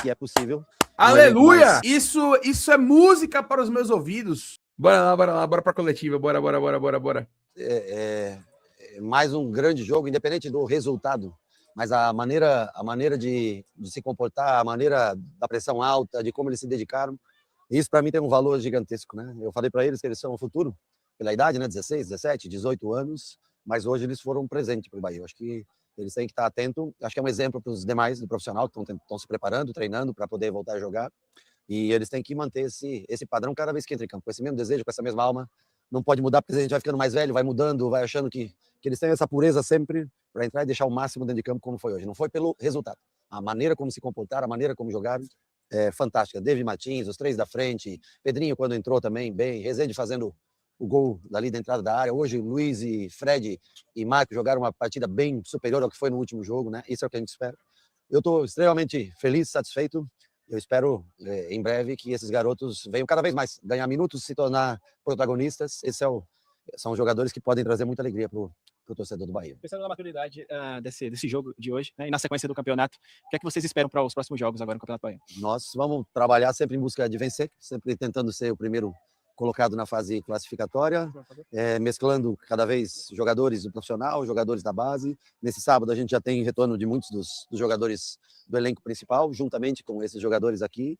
que é possível. Aleluia! Mais... Isso é música para os meus ouvidos. Bora lá, bora pra coletiva, bora. Mais um grande jogo, independente do resultado, mas a maneira de se comportar, a maneira da pressão alta, de como eles se dedicaram, isso para mim tem um valor gigantesco, né? Eu falei para eles que eles são o futuro, pela idade, né? 16, 17, 18 anos, mas hoje eles foram um presente para o Bahia. Eu acho que eles têm que estar atentos. Acho que é um exemplo para os demais do profissional que estão se preparando, treinando para poder voltar a jogar. E eles têm que manter esse padrão cada vez que entra em campo, com esse mesmo desejo, com essa mesma alma. Não pode mudar, porque a gente vai ficando mais velho, vai mudando, vai achando que eles têm essa pureza sempre para entrar e deixar o máximo dentro de campo, como foi hoje. Não foi pelo resultado. A maneira como se comportaram, a maneira como jogaram, é fantástica. David Martins, os três da frente, Pedrinho quando entrou também bem, Rezende fazendo o gol dali da entrada da área. Hoje, Luiz e Fred e Marco jogaram uma partida bem superior ao que foi no último jogo, né? Isso é o que a gente espera. Eu estou extremamente feliz, satisfeito. Eu espero, em breve, que esses garotos venham cada vez mais ganhar minutos, se tornar protagonistas. São jogadores que podem trazer muita alegria para o torcedor do Bahia. Pensando na maturidade desse jogo de hoje, né, e na sequência do campeonato, o que é que vocês esperam para os próximos jogos agora no Campeonato Baiano? Nós vamos trabalhar sempre em busca de vencer, sempre tentando ser o primeiro colocado na fase classificatória, mesclando cada vez jogadores do profissional, jogadores da base. Nesse sábado a gente já tem retorno de muitos dos jogadores do elenco principal, juntamente com esses jogadores aqui.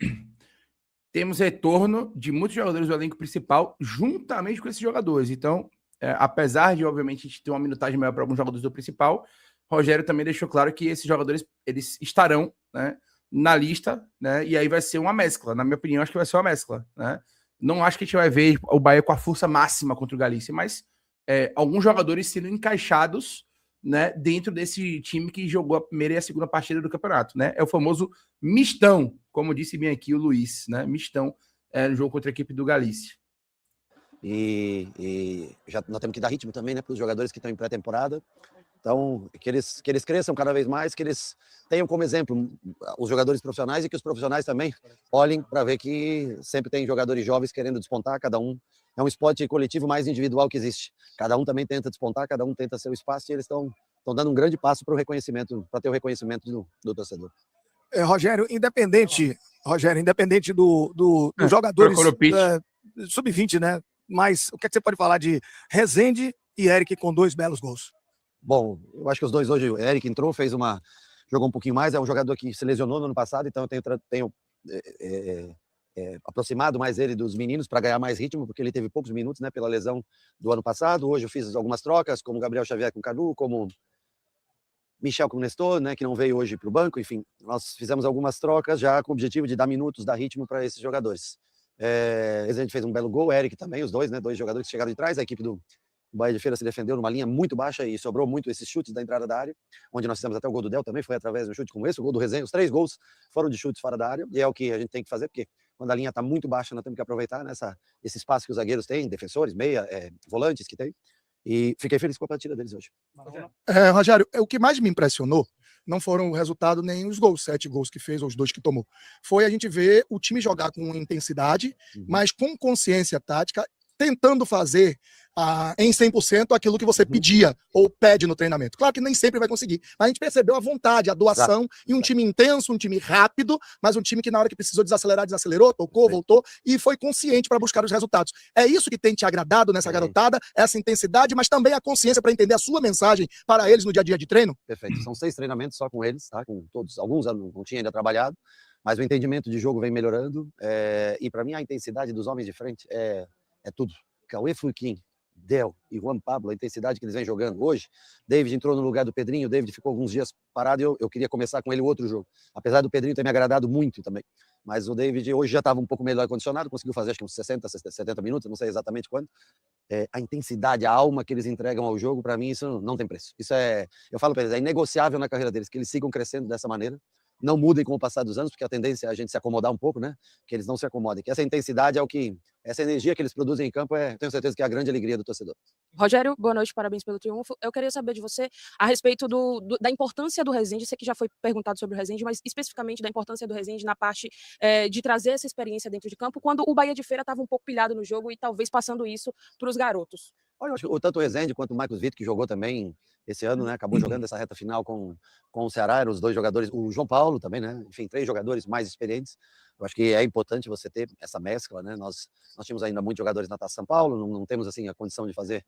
Temos retorno de muitos jogadores do elenco principal, juntamente com esses jogadores. Então, apesar de, obviamente, a gente ter uma minutagem maior para alguns jogadores do principal, Rogério também deixou claro que esses jogadores eles estarão, né, na lista, né, e aí vai ser uma mescla. Na minha opinião, acho que vai ser uma mescla, né? Não acho que a gente vai ver o Bahia com a força máxima contra o Galícia, mas alguns jogadores sendo encaixados, né, dentro desse time que jogou a primeira e a segunda partida do campeonato, né? É o famoso mistão, como disse bem aqui o Luiz, né? Mistão no jogo contra a equipe do Galícia. E já nós temos que dar ritmo também, né, para os jogadores que estão em pré-temporada. Então, que eles cresçam cada vez mais, que eles tenham como exemplo os jogadores profissionais e que os profissionais também olhem para ver que sempre tem jogadores jovens querendo despontar, cada um é um esporte coletivo mais individual que existe. Cada um também tenta despontar, cada um tenta seu espaço e eles estão dando um grande passo para o reconhecimento, para ter o reconhecimento do torcedor. Rogério, independente dos jogadores sub-20, né? Mas o que é que você pode falar de Rezende e Eric com 2 belos gols? Bom, eu acho que os dois hoje, o Eric entrou, jogou um pouquinho mais, é um jogador que se lesionou no ano passado, então eu tenho aproximado mais ele dos meninos para ganhar mais ritmo, porque ele teve poucos minutos, né, pela lesão do ano passado. Hoje eu fiz algumas trocas, como Gabriel Xavier com o Canu, como Michel com o Nestor, né, que não veio hoje para o banco, enfim, nós fizemos algumas trocas já com o objetivo de dar minutos, dar ritmo para esses jogadores. A gente fez um belo gol, o Eric também, os dois, né, 2 jogadores que chegaram de trás, a equipe do Bahia de Feira se defendeu numa linha muito baixa e sobrou muito esses chutes da entrada da área, onde nós fizemos até o gol do Del também, foi através de um chute como esse, o gol do Rezende, os 3 gols foram de chutes fora da área, e é o que a gente tem que fazer, porque quando a linha está muito baixa, nós temos que aproveitar esse espaço que os zagueiros têm, defensores, meia, volantes que tem, e fiquei feliz com a partida deles hoje. Rogério, o que mais me impressionou não foram o resultado nem os gols, 7 gols que fez ou os 2 que tomou, foi a gente ver o time jogar com intensidade, mas com consciência tática, tentando fazer em 100% aquilo que você pedia ou pede no treinamento. Claro que nem sempre vai conseguir, mas a gente percebeu a vontade, a doação, e um time intenso, um time rápido, mas um time que na hora que precisou desacelerar, desacelerou, tocou, voltou e foi consciente para buscar os resultados. É isso que tem te agradado nessa garotada, essa intensidade, mas também a consciência para entender a sua mensagem para eles no dia a dia de treino? Perfeito, são 6 treinamentos só com eles, tá? Com todos, alguns eu não tinha ainda trabalhado, mas o entendimento de jogo vem melhorando, e para mim a intensidade dos homens de frente é tudo. Cauê Furquim, Del e Juan Pablo, a intensidade que eles vêm jogando hoje. David entrou no lugar do Pedrinho, o David ficou alguns dias parado e eu queria começar com ele o outro jogo. Apesar do Pedrinho ter me agradado muito também. Mas o David hoje já estava um pouco melhor condicionado, conseguiu fazer acho que uns 60, 70 minutos, não sei exatamente quanto. A intensidade, a alma que eles entregam ao jogo, para mim isso não tem preço. Isso eu falo para eles, é inegociável na carreira deles, que eles sigam crescendo dessa maneira. Não mudem com o passar dos anos, porque a tendência é a gente se acomodar um pouco, né? Que eles não se acomodem. Que essa intensidade essa energia que eles produzem em campo tenho certeza que é a grande alegria do torcedor. Rogério, boa noite, parabéns pelo triunfo. Eu queria saber de você a respeito da importância do Rezende. Sei que já foi perguntado sobre o Rezende, mas especificamente da importância do Rezende na parte de trazer essa experiência dentro de campo, quando o Bahia de Feira estava um pouco pilhado no jogo e talvez passando isso para os garotos. Olha, tanto o Rezende quanto o Marcos Vitor, que jogou também, esse ano, né? Acabou jogando essa reta final com o Ceará, eram os 2 jogadores, o João Paulo também, né? Enfim, 3 jogadores mais experientes. Eu acho que é importante você ter essa mescla, né? Nós tínhamos ainda muitos jogadores na Taça São Paulo, não temos assim a condição de fazer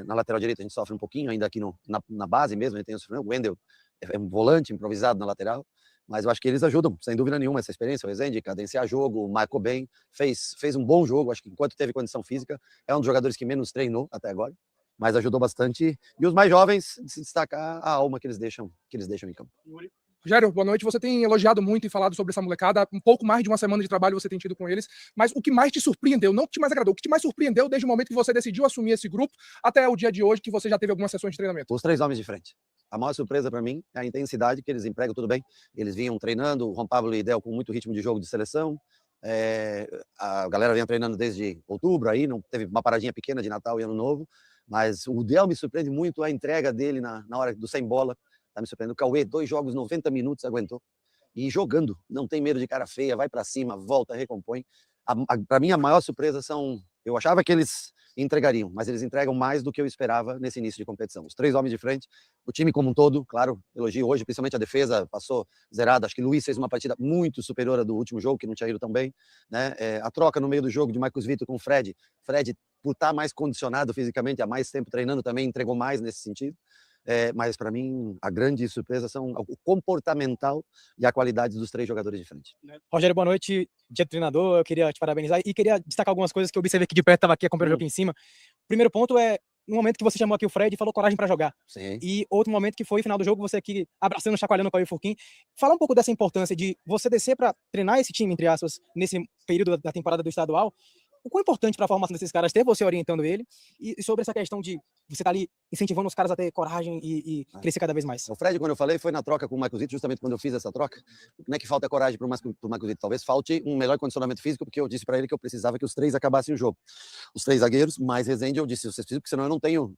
na lateral direita, a gente sofre um pouquinho ainda aqui na base mesmo, a gente tem o Wendel, é um volante improvisado na lateral, mas eu acho que eles ajudam, sem dúvida nenhuma, essa experiência. O Rezende, cadenciar jogo, marcou bem, fez um bom jogo, acho que enquanto teve condição física, é um dos jogadores que menos treinou até agora, mas ajudou bastante. E os mais jovens, se destacar a alma que eles deixam em campo. Rogério, boa noite. Você tem elogiado muito e falado sobre essa molecada. Um pouco mais de uma semana de trabalho você tem tido com eles. Mas o que mais te surpreendeu, não o que te mais agradou, o que te mais surpreendeu desde o momento que você decidiu assumir esse grupo até o dia de hoje, que você já teve algumas sessões de treinamento? Os 3 homens de frente. A maior surpresa para mim é a intensidade que eles empregam, tudo bem. Eles vinham treinando, o Juan Pablo e Del com muito ritmo de jogo de seleção. A galera vinha treinando desde outubro, aí não teve uma paradinha pequena de Natal e Ano Novo. Mas o Del me surpreende muito a entrega dele na hora do sem bola. Tá me surpreendendo. O Cauê, 2 jogos, 90 minutos, aguentou. E jogando, não tem medo de cara feia, vai para cima, volta, recompõe. Para mim, a maior surpresa eu achava que eles entregariam, mas eles entregam mais do que eu esperava nesse início de competição. Os 3 homens de frente, o time como um todo, claro, elogio hoje, principalmente a defesa, passou zerada. Acho que o Luiz fez uma partida muito superior à do último jogo, que não tinha ido tão bem, né? A troca no meio do jogo de Marcos Vitor com o Fred, por estar mais condicionado fisicamente, há mais tempo treinando, também entregou mais nesse sentido. Mas para mim a grande surpresa são o comportamental e a qualidade dos 3 jogadores de frente. Rogério, boa noite. Dia do treinador, eu queria te parabenizar e queria destacar algumas coisas que eu observei aqui de perto, estava aqui acompanhando o jogo aqui em cima. Primeiro ponto é no momento que você chamou aqui o Fred e falou coragem para jogar. Sim. E outro momento que foi final do jogo, você aqui abraçando, chacoalhando o Cauê Furquim. Fala um pouco dessa importância de você descer para treinar esse time, entre aspas, nesse período da temporada do estadual. O quão importante para a formação desses caras ter você orientando ele e sobre essa questão de você estar ali incentivando os caras a ter coragem e crescer cada vez mais. O Fred, quando eu falei, foi na troca com o Marcosito, justamente quando eu fiz essa troca. Não é que falta coragem para o Marcosito, talvez falte um melhor condicionamento físico, porque eu disse para ele que eu precisava que os 3 acabassem o jogo. Os 3 zagueiros, mais Rezende, eu disse, vocês precisam, porque senão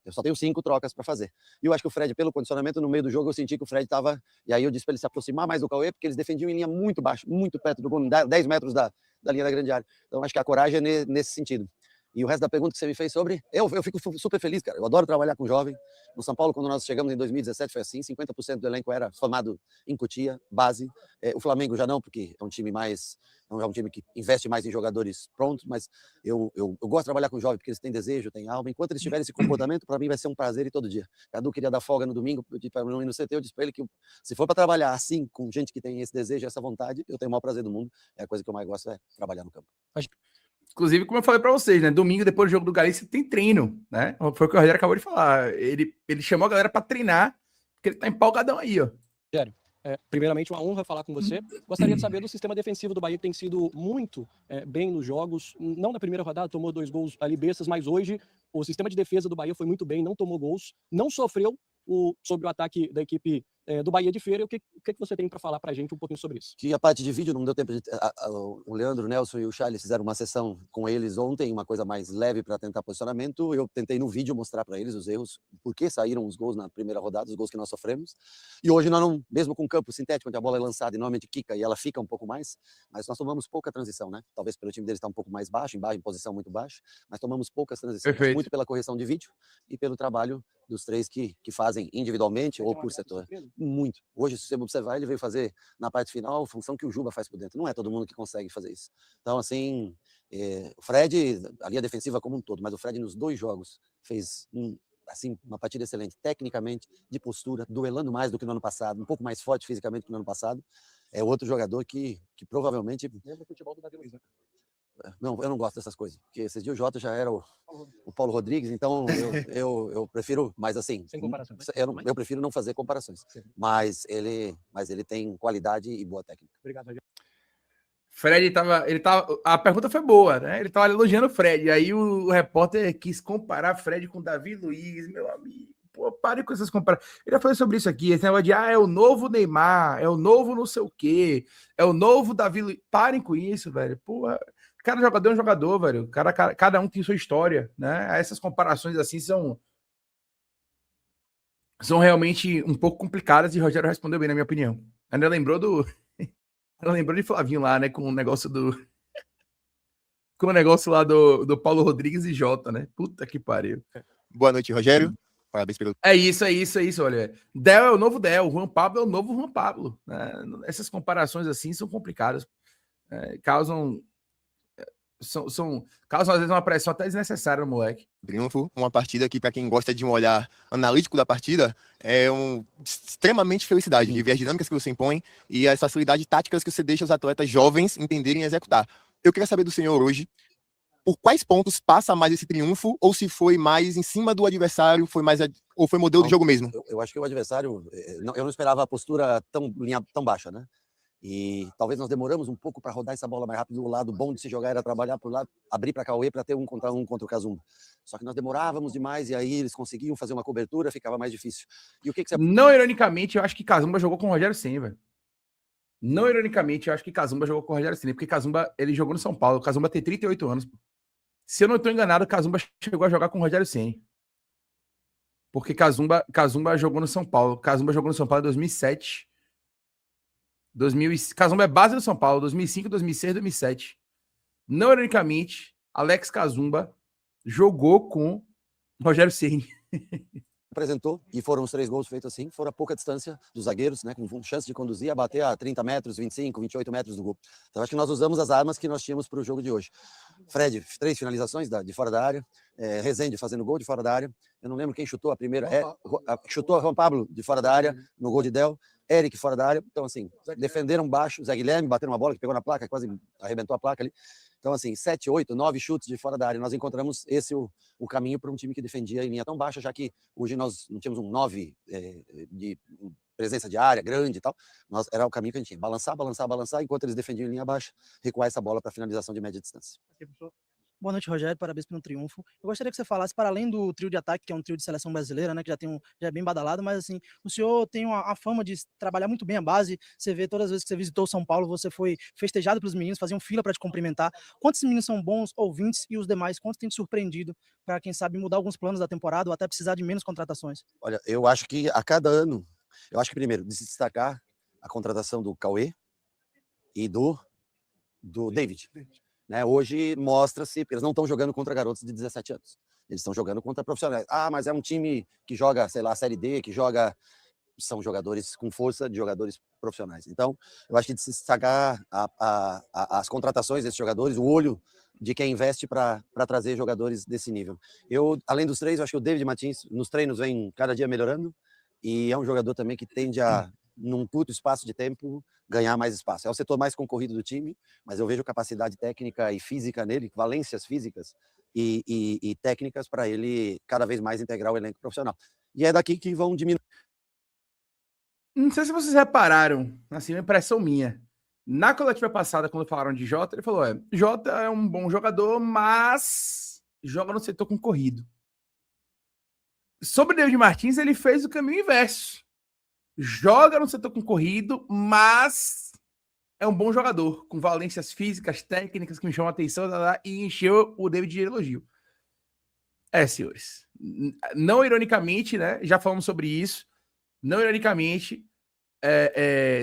eu só tenho 5 trocas para fazer. E eu acho que o Fred, pelo condicionamento, no meio do jogo, eu senti que o Fred estava, e aí eu disse para ele se aproximar mais do Cauê, porque eles defendiam em linha muito baixa, muito perto do gol, 10 metros da linha da grande área. Então acho que a coragem é nesse sentido. E o resto da pergunta que você me fez sobre, eu fico super feliz, cara. Eu adoro trabalhar com jovem. No São Paulo, quando nós chegamos em 2017, foi assim, 50% do elenco era formado em Cotia, base. O Flamengo já não, porque é um time que investe mais em jogadores prontos, mas eu gosto de trabalhar com jovem, porque eles têm desejo, têm alma. Enquanto eles tiverem esse comportamento, para mim vai ser um prazer e todo dia. Cadu queria dar folga no domingo, para não ir no CT, eu disse para ele que se for para trabalhar assim, com gente que tem esse desejo, essa vontade, eu tenho o maior prazer do mundo. É a coisa que eu mais gosto, é trabalhar no campo. Inclusive, como eu falei para vocês, né? Domingo, depois do jogo do Galícia, tem treino, né? Foi o que o Rogério acabou de falar. Ele chamou a galera para treinar, porque ele tá empolgadão aí, ó. Rogério, primeiramente, uma honra falar com você. Gostaria de saber do sistema defensivo do Bahia, que tem sido muito bem nos jogos. Não na primeira rodada, tomou 2 gols ali bestas, mas hoje o sistema de defesa do Bahia foi muito bem, não tomou gols, não sofreu sobre o ataque da equipe do Bahia de Feira. O que você tem para falar para a gente um pouquinho sobre isso? Que a parte de vídeo não deu tempo o Leandro, o Nelson e o Charles fizeram uma sessão com eles ontem, uma coisa mais leve para tentar posicionamento. Eu tentei no vídeo mostrar para eles os erros, por que saíram os gols na primeira rodada, os gols que nós sofremos. E hoje nós não, mesmo com campo sintético, onde a bola é lançada e normalmente quica e ela fica um pouco mais, mas nós tomamos pouca transição, né? Talvez pelo time deles estar um pouco mais baixo, em posição muito baixa, mas tomamos poucas transições. Perfeito. Muito pela correção de vídeo e pelo trabalho dos 3 que fazem individualmente ou por setor. Muito. Hoje, se você observar, ele veio fazer na parte final a função que o Juba faz por dentro. Não é todo mundo que consegue fazer isso. Então, assim, o Fred, a linha defensiva como um todo, mas o Fred nos 2 jogos fez uma partida excelente, tecnicamente, de postura, duelando mais do que no ano passado, um pouco mais forte fisicamente que no ano passado. É outro jogador que provavelmente... Lembra o futebol do Davi Luiz, né? Não, eu não gosto dessas coisas, porque esses dias o Jota já era o Paulo Rodrigues, então eu prefiro, mas assim, sem comparação, né? eu prefiro não fazer comparações, mas ele tem qualidade e boa técnica. Obrigado, Rogério. Fred a pergunta foi boa, né? Ele tava elogiando o Fred, e aí o repórter quis comparar Fred com Davi Luiz, meu amigo. Pô, pare com essas comparações. Ele já falou sobre isso aqui, esse negócio de, é o novo Neymar, é o novo não sei o quê, é o novo Davi Luiz. Parem com isso, velho. Porra, cada jogador é um jogador, velho. Cada um tem sua história, né? Essas comparações assim são realmente um pouco complicadas e o Rogério respondeu bem, na minha opinião. Ainda lembrou de Flavinho lá, né? Com o negócio lá do Paulo Rodrigues e Jota, né? Puta que pariu. Boa noite, Rogério. Parabéns pelo... É isso, olha. Del é o novo Del, Juan Pablo é o novo Juan Pablo. Né? Essas comparações assim são complicadas. Causam às vezes uma pressão até desnecessária no moleque. Triunfo, uma partida que, para quem gosta de um olhar analítico da partida, é extremamente felicidade, de ver as dinâmicas que você impõe e as facilidades táticas que você deixa os atletas jovens entenderem e executar. Eu queria saber do senhor hoje, por quais pontos passa mais esse triunfo, ou se foi mais em cima do adversário, ou foi modelo de jogo mesmo? Eu acho que o adversário, eu não esperava a postura tão baixa, né? E talvez nós demoramos um pouco para rodar essa bola mais rápido. O lado bom de se jogar era trabalhar por lá, abrir para Cauê para ter 1 contra 1 contra o Kazumba. Só que nós demorávamos demais e aí eles conseguiam fazer uma cobertura, ficava mais difícil. E o que você... Não ironicamente, eu acho que Kazumba jogou com o Rogério Ceni, velho. Não ironicamente, eu acho que Kazumba jogou com o Rogério Ceni, porque Kazumba, ele jogou no São Paulo. O Kazumba tem 38 anos. Se eu não estou enganado, Kazumba chegou a jogar com o Rogério Ceni. Porque Kazumba jogou no São Paulo. Kazumba jogou no São Paulo em 2007. Kazumba é base do São Paulo, 2005, 2006, 2007. Não ironicamente, Alex Kazumba jogou com Rogério Ceni. Apresentou, e foram os 3 gols feitos assim, foram a pouca distância dos zagueiros, né, com chance de conduzir, a bater a 30 metros, 25, 28 metros do gol. Então acho que nós usamos as armas que nós tínhamos para o jogo de hoje. Fred, 3 finalizações de fora da área, Rezende fazendo gol de fora da área, eu não lembro quem chutou a primeira, chutou Juan Pablo de fora da área, no gol de Del, Eric fora da área, então assim, defenderam baixo, Zé Guilherme bateram uma bola que pegou na placa, quase arrebentou a placa ali. Então, assim, 7, 8, 9 chutes de fora da área. Nós encontramos o caminho para um time que defendia em linha tão baixa, já que hoje nós não tínhamos um 9 de presença de área grande e tal. Era o caminho que a gente tinha. Balançar, enquanto eles defendiam em linha baixa, recuar essa bola para finalização de média distância. Boa noite, Rogério. Parabéns pelo triunfo. Eu gostaria que você falasse, para além do trio de ataque, que é um trio de seleção brasileira, né, que já é bem badalado, mas assim, o senhor tem a fama de trabalhar muito bem a base. Você vê todas as vezes que você visitou São Paulo, você foi festejado pelos meninos, faziam fila para te cumprimentar. Quantos meninos são bons ouvintes e os demais, quantos têm te surpreendido para, quem sabe, mudar alguns planos da temporada ou até precisar de menos contratações? Olha, eu acho que a cada ano, primeiro, de se destacar a contratação do Cauê e do David. Né, hoje mostra-se, porque eles não estão jogando contra garotos de 17 anos. Eles estão jogando contra profissionais. Mas é um time que joga, sei lá, a Série D, são jogadores com força de jogadores profissionais. Então, eu acho que de se destacar as contratações desses jogadores, o olho de quem investe para trazer jogadores desse nível. Além dos 3, eu acho que o David Martins, nos treinos, vem cada dia melhorando, e é um jogador também que tende a, num curto espaço de tempo, ganhar mais espaço. É o setor mais concorrido do time, mas eu vejo capacidade técnica e física nele, valências físicas e técnicas para ele cada vez mais integrar o elenco profissional. E é daqui que vão diminuir. Não sei se vocês repararam, assim, uma impressão minha. Na coletiva passada, quando falaram de Jota, ele falou: Jota é um bom jogador, mas joga no setor concorrido. Sobre o David Martins, ele fez o caminho inverso. Joga no setor concorrido, mas é um bom jogador, com valências físicas, técnicas que me chamam a atenção, e encheu o David de elogio. Senhores, não ironicamente, né? Já falamos sobre isso. Não ironicamente,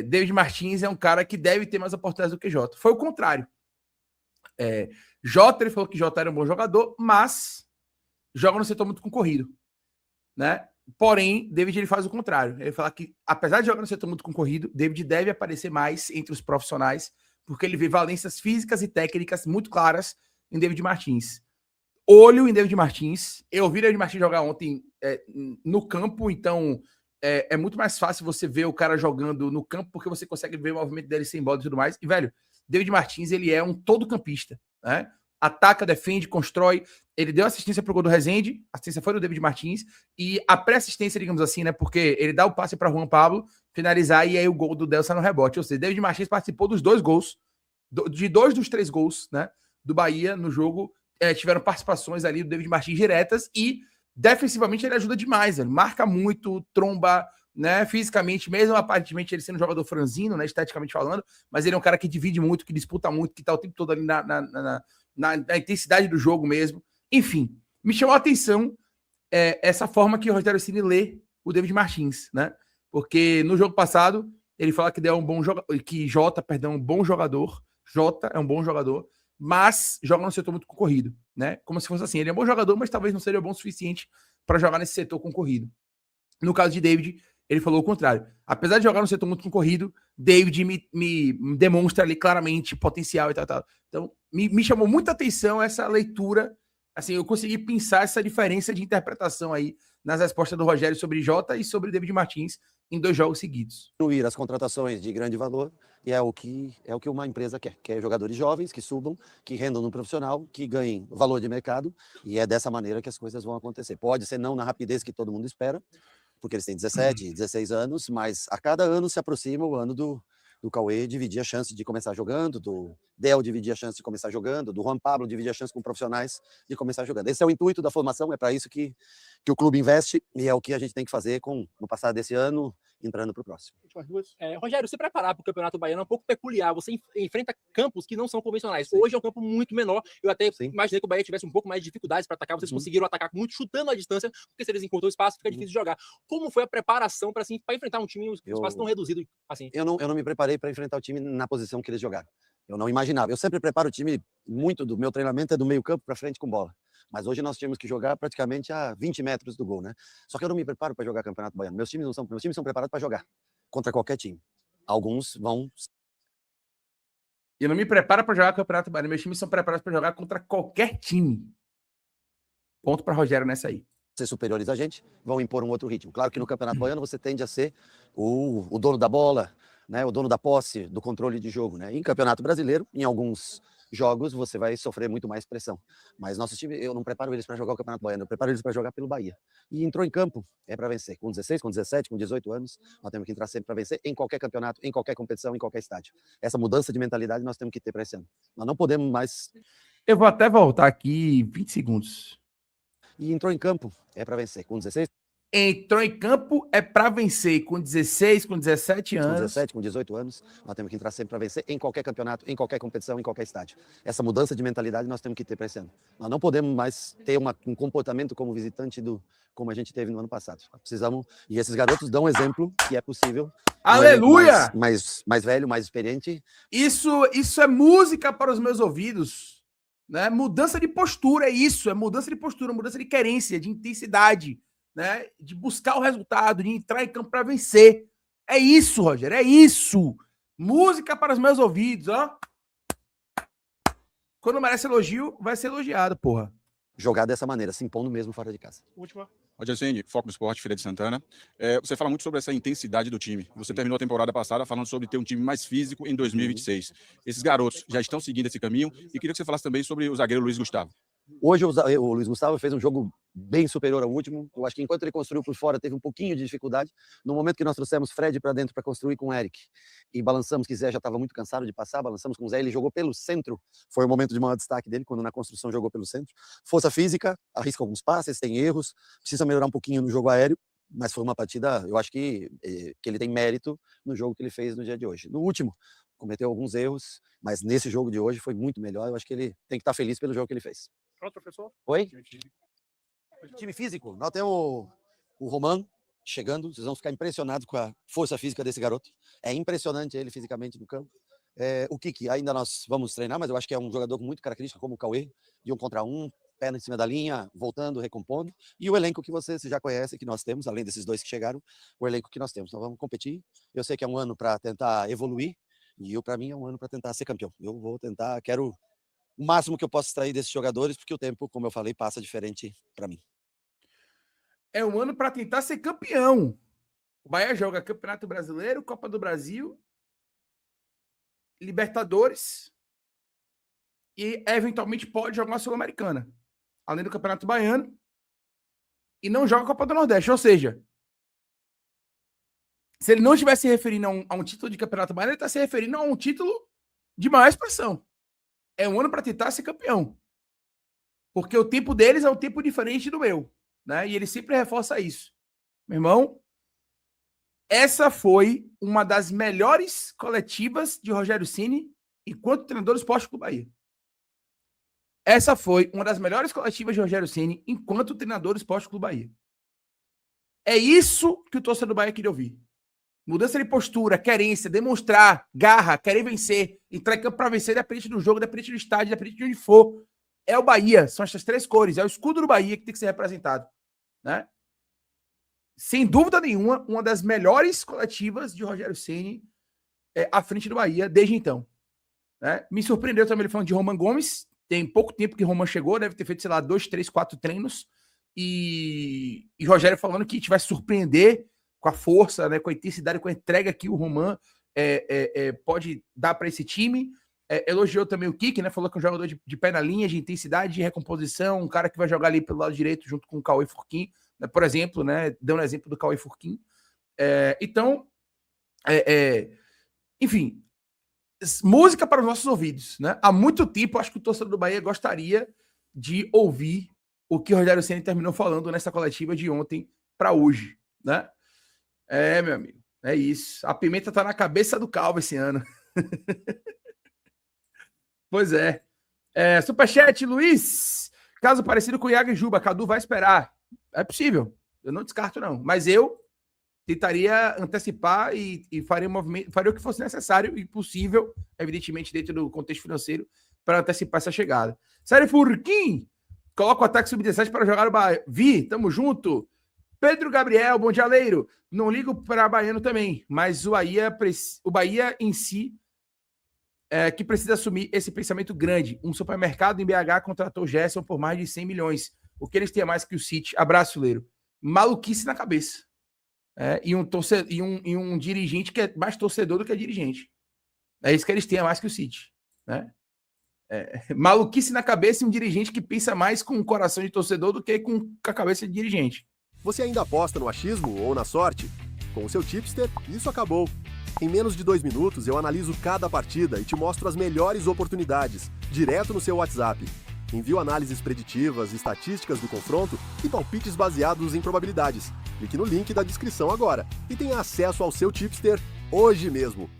David Martins é um cara que deve ter mais oportunidades do que Jota. Foi o contrário. Jota, ele falou que Jota era um bom jogador, mas joga no setor muito concorrido, né? Porém, David ele faz o contrário. Ele fala que, apesar de jogar no setor muito concorrido, David deve aparecer mais entre os profissionais, porque ele vê valências físicas e técnicas muito claras em David Martins. Olho em David Martins. Eu vi David Martins jogar ontem no campo, então é muito mais fácil você ver o cara jogando no campo, porque você consegue ver o movimento dele sem bola e tudo mais. E, velho, David Martins, ele é um todo campista, né? Ataca, defende, constrói. Ele deu assistência pro gol do Rezende, a assistência foi do David Martins, e a pré-assistência, digamos assim, né? Porque ele dá o passe para Juan Pablo finalizar e aí o gol do Del sai no rebote. Ou seja, David Martins participou dos 2 gols, de 2 dos 3 gols, né? Do Bahia no jogo. Tiveram participações ali do David Martins diretas e defensivamente ele ajuda demais. Ele marca muito, tromba, né? Fisicamente, mesmo aparentemente ele sendo um jogador franzino, né? Esteticamente falando, mas ele é um cara que divide muito, que disputa muito, que tá o tempo todo ali na intensidade do jogo mesmo. Enfim, me chamou a atenção essa forma que o Rogério Ceni lê o David Martins, né? Porque no jogo passado ele fala que Jota é um bom jogador. Jota é um bom jogador, mas joga no setor muito concorrido, né? Como se fosse assim, ele é um bom jogador, mas talvez não seja bom o suficiente para jogar nesse setor concorrido. No caso de David, ele falou o contrário. Apesar de jogar no setor muito concorrido, David me demonstra ali claramente potencial e tal. Então, me chamou muita atenção essa leitura. Assim, eu consegui pensar essa diferença de interpretação aí nas respostas do Rogério sobre Jota e sobre David Martins em 2 jogos seguidos. Incluir as contratações de grande valor, e é o que uma empresa quer jogadores jovens que subam, que rendam no profissional, que ganhem valor de mercado, e é dessa maneira que as coisas vão acontecer. Pode ser não na rapidez que todo mundo espera, porque eles têm 17, 16 anos, mas a cada ano se aproxima o ano do Cauê dividir a chance de começar jogando, do Del dividir a chance de começar jogando, do Juan Pablo dividir a chance com profissionais de começar jogando. Esse é o intuito da formação, é para isso que o clube investe, e é o que a gente tem que fazer no passar desse ano, entrando para o próximo. Rogério, se preparar para o Campeonato Baiano é um pouco peculiar. Você enfrenta campos que não são convencionais. Sim. Hoje é um campo muito menor. Eu até imaginei que o Bahia tivesse um pouco mais de dificuldades para atacar. Vocês conseguiram atacar muito chutando a distância, porque se eles encontram espaço, fica difícil de jogar. Como foi a preparação para enfrentar um time em um espaço tão reduzido assim? Eu não me preparei para enfrentar o time na posição que eles jogaram. Eu não imaginava. Eu sempre preparo o time, muito do meu treinamento é do meio campo para frente com bola. Mas hoje nós tínhamos que jogar praticamente a 20 metros do gol, né? Só que eu não me preparo para jogar Campeonato Baiano. Meus times são preparados para jogar contra qualquer time. Alguns vão... Eu não me preparo para jogar Campeonato Baiano. Meus times são preparados para jogar contra qualquer time. Ponto para Rogério nessa aí. Ser superiores a gente, vão impor um outro ritmo. Claro que no Campeonato Baiano você tende a ser o dono da bola, né? O dono da posse, do controle de jogo, né? Em Campeonato Brasileiro, em alguns jogos, você vai sofrer muito mais pressão. Mas nosso time, eu não preparo eles para jogar o Campeonato Baiano, eu preparo eles para jogar pelo Bahia. E entrou em campo, é para vencer. Com 16, com 17, com 18 anos, nós temos que entrar sempre para vencer em qualquer campeonato, em qualquer competição, em qualquer estádio. Essa mudança de mentalidade nós temos que ter para esse ano. Nós não podemos mais... Eu vou até voltar aqui 20 segundos. E entrou em campo, é para vencer. Com 16... Entrou em campo é para vencer com 16, com 17 anos. Com 17, com 18 anos, nós temos que entrar sempre para vencer em qualquer campeonato, em qualquer competição, em qualquer estádio. Essa mudança de mentalidade nós temos que ter para esse ano. Nós não podemos mais ter um comportamento como visitante como a gente teve no ano passado. Nós precisamos, e esses garotos dão um exemplo que é possível. Aleluia! Mais velho, mais experiente. Isso é música para os meus ouvidos. Né? Mudança de postura, é isso. É mudança de postura, mudança de querência, de intensidade. Né, de buscar o resultado, de entrar em campo para vencer. É isso, Rogério, é isso. Música para os meus ouvidos, ó. Quando merece elogio, vai ser elogiado, porra. Jogar dessa maneira, se impondo mesmo fora de casa. Última. Rogério Ceni, Foco do Esporte, Feira de Santana. Você fala muito sobre essa intensidade do time. Você terminou a temporada passada falando sobre ter um time mais físico em 2026. Esses garotos já estão seguindo esse caminho e queria que você falasse também sobre o zagueiro Luiz Gustavo. Hoje o Luiz Gustavo fez um jogo bem superior ao último. Eu acho que enquanto ele construiu por fora, teve um pouquinho de dificuldade. No momento que nós trouxemos Fred para dentro para construir com o Eric e balançamos, que Zé já estava muito cansado de passar, balançamos com o Zé, ele jogou pelo centro. Foi o momento de maior destaque dele, quando na construção jogou pelo centro. Força física, arrisca alguns passes, tem erros, precisa melhorar um pouquinho no jogo aéreo, mas foi uma partida, eu acho que ele tem mérito no jogo que ele fez no dia de hoje. No último, cometeu alguns erros, mas nesse jogo de hoje foi muito melhor. Eu acho que ele tem que estar feliz pelo jogo que ele fez. Pronto, professor? Oi? Time físico. Nós temos o Roman chegando. Vocês vão ficar impressionados com a força física desse garoto. É impressionante ele fisicamente no campo. O Kiki, ainda nós vamos treinar, mas eu acho que é um jogador com muita característica, como o Cauê, de 1 contra 1, perna em cima da linha, voltando, recompondo. E o elenco que vocês já conhecem, que nós temos, além desses dois que chegaram, o elenco que nós temos. Nós vamos competir. Eu sei que é um ano para tentar evoluir, e para mim é um ano para tentar ser campeão. Eu vou tentar, quero o máximo que eu posso extrair desses jogadores, porque o tempo, como eu falei, passa diferente para mim. É um ano para tentar ser campeão. O Bahia joga Campeonato Brasileiro, Copa do Brasil, Libertadores e eventualmente pode jogar uma Sul-Americana, além do Campeonato Baiano, e não joga a Copa do Nordeste. Ou seja, se ele não estivesse se referindo a um título de Campeonato Baiano, ele está se referindo a um título de maior expressão. É um ano para tentar ser campeão. Porque o tempo deles é um tempo diferente do meu. Né? E ele sempre reforça isso. Meu irmão, essa foi uma das melhores coletivas de Rogério Ceni enquanto treinador do Esporte Clube Bahia. Essa foi uma das melhores coletivas de Rogério Ceni enquanto treinador do Esporte Clube Bahia. É isso que o torcedor do Bahia queria ouvir. Mudança de postura, querência, demonstrar, garra, querer vencer, entrar em campo para vencer, dependente do jogo, dependente do estádio, dependente de onde for. É o Bahia, são essas três cores, é o escudo do Bahia que tem que ser representado. né? Sem dúvida nenhuma, uma das melhores coletivas de Rogério Ceni à frente do Bahia desde então. Né? Me surpreendeu também ele falando de Roman Gomes. Tem pouco tempo que Roman chegou, deve ter feito, sei lá, 2, 3, 4 treinos. E Rogério falando que a gente vai surpreender com a força, né, com a intensidade, com a entrega que o Roman pode dar para esse time. Elogiou também o Kik, né? Falou que é um jogador de pé na linha, de intensidade, de recomposição, um cara que vai jogar ali pelo lado direito junto com o Cauê Furquim, né, por exemplo, né? Dando exemplo do Cauê Furquim. Então, enfim, música para os nossos ouvidos, né? Há muito tempo, acho que o torcedor do Bahia gostaria de ouvir o que o Rogério Ceni terminou falando nessa coletiva de ontem para hoje, né? Meu amigo, é isso. A pimenta tá na cabeça do Calvo esse ano. Pois é. Superchat, Luiz. Caso parecido com o Iago e Juba, Cadu vai esperar. É possível. Eu não descarto, não. Mas eu tentaria antecipar e faria o que fosse necessário e possível, evidentemente, dentro do contexto financeiro, para antecipar essa chegada. Sério, Furquim, coloca o ataque sub-17 para jogar o Bahia. Vi, tamo junto. Pedro Gabriel, bom dia, Leiro. Não ligo para Baiano também, mas o Bahia em si que precisa assumir esse pensamento grande. Um supermercado em BH contratou Gerson por mais de 100 milhões. O que eles têm a mais que o City? Abraço, Leiro. Maluquice na cabeça. E um dirigente que é mais torcedor do que dirigente. É isso que eles têm a mais que o City. Né? Maluquice na cabeça e um dirigente que pensa mais com o coração de torcedor do que com a cabeça de dirigente. Você ainda aposta no achismo ou na sorte? Com o seu tipster, isso acabou. Em menos de 2 minutos, eu analiso cada partida e te mostro as melhores oportunidades, direto no seu WhatsApp. Envio análises preditivas, estatísticas do confronto e palpites baseados em probabilidades. Clique no link da descrição agora e tenha acesso ao seu tipster hoje mesmo.